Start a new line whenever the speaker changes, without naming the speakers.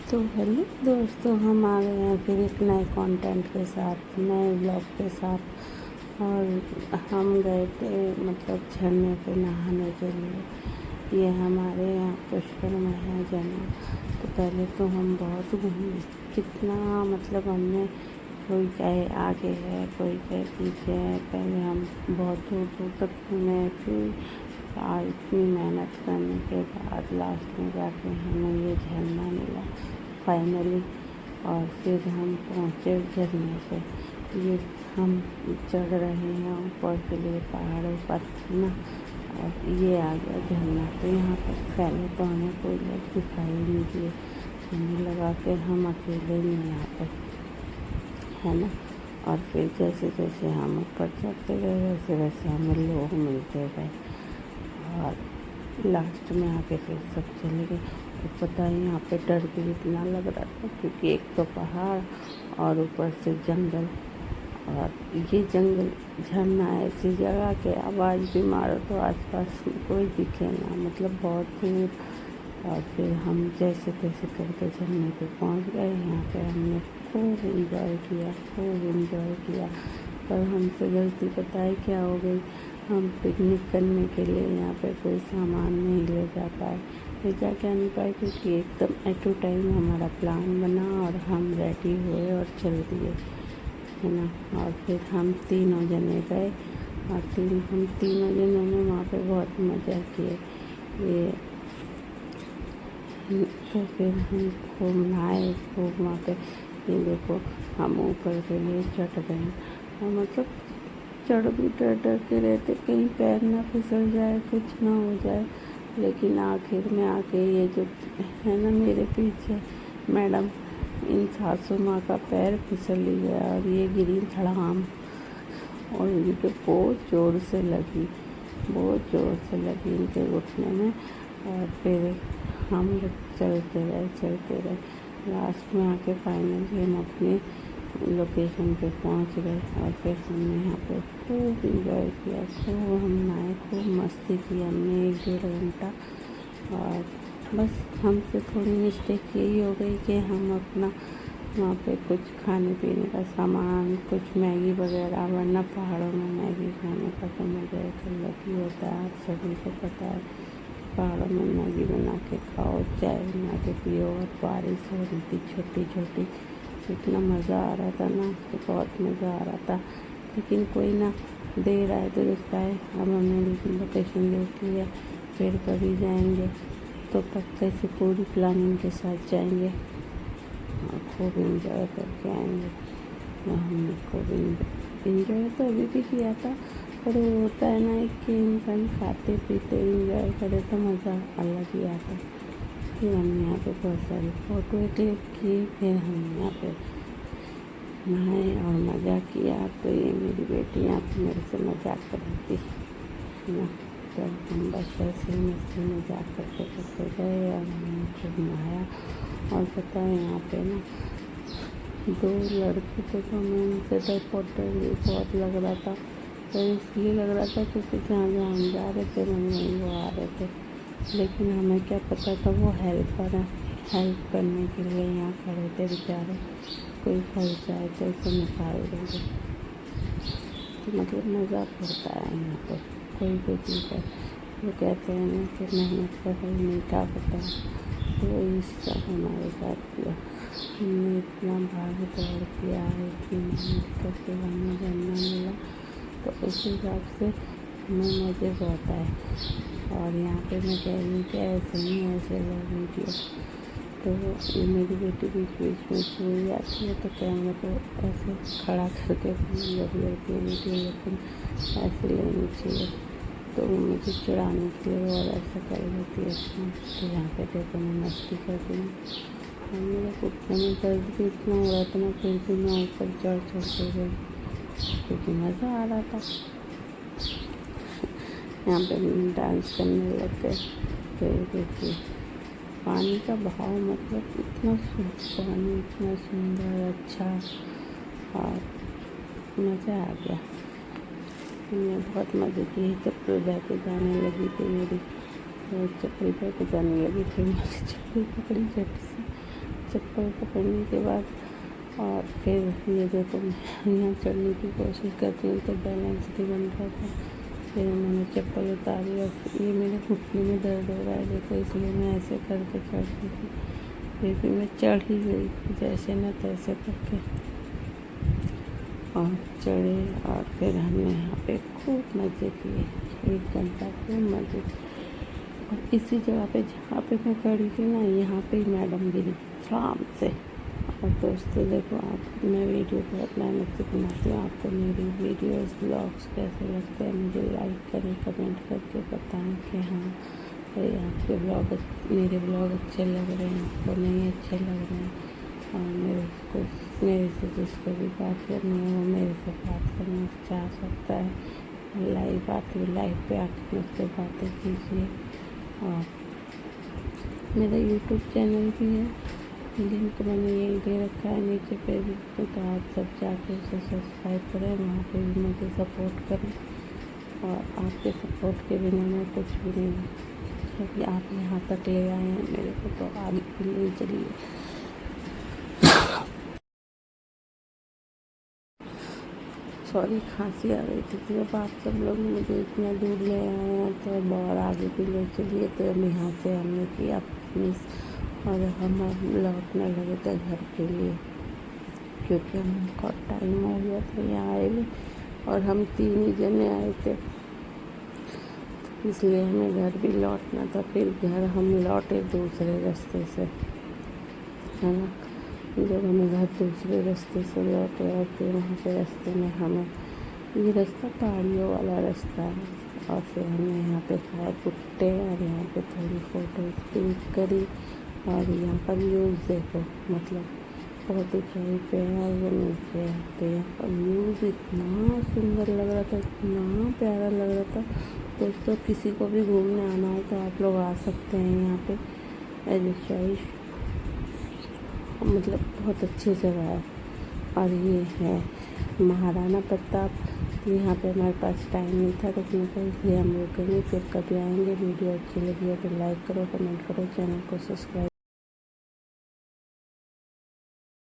तो हेलो दोस्तों, हम आ गए हैं फिर एक नए कंटेंट के साथ, नए ब्लॉग के साथ। और हम गए थे मतलब झरने पे नहाने के लिए। ये हमारे यहाँ पुष्कर में है झरना। तो पहले तो हम बहुत घूमे, कितना मतलब हमने, कोई कहे आगे है, कोई कहे पीछे है। पहले हम बहुत दूर दूर तक घूमे, फिर आज इतनी मेहनत करने के बाद लास्ट में जाके हमें ये झरना मिला फाइनली। और फिर हम पहुँचे झरने पे। ये हम चढ़ रहे हैं ऊपर के लिए पहाड़ों पर ना। और ये आ गया झरना। तो यहाँ पर पहले तो हमें कोई लोग दिखाई नहीं दिए, हमें लगा कि हम अकेले ही हैं यहाँ पर, है ना। और फिर जैसे जैसे हम ऊपर चढ़ते गए वैसे वैसे हमें लोग मिलते गए। और लास्ट में आके फिर सब चले गए। तो पता है यहाँ पे डर भी इतना लग रहा था, क्योंकि एक तो पहाड़ और ऊपर से जंगल। और ये जंगल झरना ऐसी जगह के आवाज़ भी मारो तो आसपास में कोई दिखे ना, मतलब बहुत दूर। और फिर हम जैसे तैसे करके झरने पे पहुँच गए। यहाँ पे हमने खूब इंजॉय किया, खूब इंजॉय किया। पर हमसे गलती पता है क्या हो गई, हम पिकनिक करने के लिए यहाँ पे कोई सामान नहीं ले जा पाए, ले जा क्या नहीं पाए, क्योंकि एकदम एट टू टाइम हमारा प्लान बना और हम रेडी हुए और चल दिए, है ना। और फिर हम तीनों जने गए और हम तीनों जनों ने वहाँ पे बहुत मज़ा किए। ये तो फिर हम खूब नहाए, खूब वहाँ पे। ये देखो, हम ऊपर के लिए चढ़ गए और मतलब चढ़ भी डर डर के रहते, कहीं पैर ना फिसल जाए, कुछ ना हो जाए। लेकिन आखिर में आके ये जो है ना मेरे पीछे मैडम, इन सासू माँ का पैर फिसल ही गया और ये गिरी धड़ाम। और इनके बहुत ज़ोर से लगी, बहुत ज़ोर से लगी इनके घुटने में। और फिर हम लोग चलते रहे। लास्ट में आके फाइनली हम अपने लोकेशन पे पहुंच गए। और फिर हमने यहाँ पे खूब इंजॉय किया, खूब हम नहाए, खूब मस्ती की हमने 1-1.5 घंटा। और बस हमसे थोड़ी मिस्टेक यही हो गई कि हम अपना वहाँ पे कुछ खाने पीने का सामान, कुछ मैगी वगैरह, वरना पहाड़ों में मैगी खाने का तो मज़ा एक अलग ही होता है। आप सभी को पता है, पहाड़ों में मैगी बना के खाओ, चाय बना के पियो। और बारिश हो रही थी छोटी छोटी, इतना मज़ा आ रहा था ना कि बहुत मज़ा आ रहा था। लेकिन कोई ना, देर आए दुरुस्त आए। अब हमने लोकेशन देख लिया, फिर कभी जाएंगे तो पक्के से पूरी प्लानिंग के साथ जाएंगे और खूब इंजॉय करके आएंगे। और हमने खूब इंजॉय तो अभी भी किया था, पर वो होता है ना कि इंसान खाते पीते इंजॉय करे तो मज़ा अलग ही आता। फिर हमने यहाँ पे बहुत सारी फ़ोटो क्लिक की, फिर हम यहाँ पे नहाए और मज़ा किया। तो ये मेरी बेटी यहाँ पे मेरे से मजाक कर रही थी ना। तो हम बस ऐसे ही मस्ती मजाक करते करते गए और हमने खूब नहाया। और पता है यहाँ पे ना 2 लड़के थे, तो हमें उनसे बहुत लग रहा था। तो इसलिए लग रहा था क्योंकि जहाँ जहाँ हम जा रहे थे वहीं वो आ रहे थे। लेकिन हमें क्या पता था वो हेल्पर हैं, हेल्प करने के लिए यहाँ खड़े थे बेचारे। कोई फंस जाए तो उसे निकाल देंगे। तो मतलब मज़ा पड़ता है यहाँ पर कोई भी चीज़ है। वो कहते हैं ना कि मेहनत का फल मीठा होता है, तो वही सब हमारे साथ किया। हमने इतना भाग दौड़ किया, इतनी मेहनत करके हमें झरना मिला, तो उस हिसाब से हमें मज़े बहुत आए। और यहाँ पे मैं कह रही हूँ कि ऐसे ही ऐसे लोग वीडियो। तो ये मेरी बेटी बीच बीच में छूट जाती है, तो कैमरे को ऐसे खड़ा करके जब लेती है वीडियो, लेकिन ऐसे लेनी चाहिए। तो वो मुझे चिढ़ाने के लिए और ऐसा कर देती है। तो यहाँ पे देखो मैं मस्ती कर रही हूँ और मेरे घुटने में दर्द भी इतना हो रहा था ना, फिर भी मैं ऊपर चढ़ के गई क्योंकि मज़ा आ रहा था। यहाँ पे डांस करने लग गए। तो देखिए पानी का बहाव, मतलब इतना शुद्ध पानी, इतना सुंदर अच्छा, और मज़ा आ गया। हमने बहुत मज़े किए। चप्पल बह के जाने लगी थी मेरी, तो चप्पल बह के जाने लगी, फिर मुझे चप्पल पकड़ी झट से चप्पल पकड़ने के बाद और फिर ये देखो यहाँ चढ़ने की कोशिश करती हूँ तो बैलेंस नहीं बन रहा था। फिर मैंने चप्पल उतारी और ये मेरे घुटने में दर्द हो रहा है देखो, इसलिए मैं ऐसे करके चढ़ रही थी। फिर भी मैं चढ़ ही गई जैसे न तैसे करके और चढ़े। और फिर हमने यहाँ पे खूब मज़े किए, 1 घंटा खूब मज़े किए। और इसी जगह पे जहाँ पे मैं खड़ी थी ना, यहाँ पे ही मैडम गिरी आराम से। और दोस्तों देखो, आप मैं वीडियो बहुत मेहनत से बनाती हूँ। आपको मेरी वीडियोस ब्लॉग्स कैसे लगते हैं मुझे लाइक करें, कमेंट करके बताएं कि हाँ भाई आपके ब्लॉग मेरे ब्लॉग अच्छे लग रहे हैं, आपको नहीं अच्छे लग रहे हैं। और मेरे से जिसको भी बात करनी है वो मेरे से बात करना चाह सकता है। लाइव आती हूँ, लाइव पे आके मुझसे बातें कीजिए। और मेरा यूट्यूब चैनल भी है, लिंक मैंने यही दे रखा है नीचे पे भी, तो आप सब जाके उसे सब्सक्राइब करें, वहाँ पे भी मुझे सपोर्ट करें। और आपके सपोर्ट के बिना मैं कुछ भी नहीं हूँ, क्योंकि आप यहाँ तक ले आए हैं मेरे को, तो आगे भी ले चलिए। सॉरी, खांसी आ गई थी। जब आप सब लोग मुझे इतना दूर ले आए हैं तो अब और आगे भी ले चलिए। तो अब यहाँ से हमने किया मिस, और हम लौटने लगे थे घर के लिए, क्योंकि हमको टाइम हो गया था यहाँ आए भी, और हम 3 ही जने आए थे, इसलिए हमें घर भी लौटना था। फिर घर हम लौटे दूसरे रास्ते से, है ना। जब हम घर दूसरे रास्ते से लौटे और फिर वहाँ पे रास्ते में हमें, ये रास्ता पहाड़ियों वाला रास्ता है, और फिर हमने यहाँ पे खाए भुट्टे और यहाँ पे थोड़ी फ़ोटो क्लिक करी। और यहाँ का व्यूज़ देखो, मतलब बहुत ऊंचाई पे है, वो नीचे है, तो यहाँ का व्यूज़ इतना सुंदर लग रहा था, इतना प्यारा लग रहा था। दोस्तों, किसी को भी घूमने आना हो तो आप लोग आ सकते हैं यहाँ पे, एज ए चॉइस, मतलब बहुत अच्छी जगह है। और ये है महाराणा प्रताप। यहाँ पे हमारे पास टाइम नहीं था रुकने का, इसलिए हम रुकेंगे, फिर कभी आएंगे। वीडियो अच्छी लगी है तो लाइक करो, कमेंट करो, चैनल को सब्सक्राइब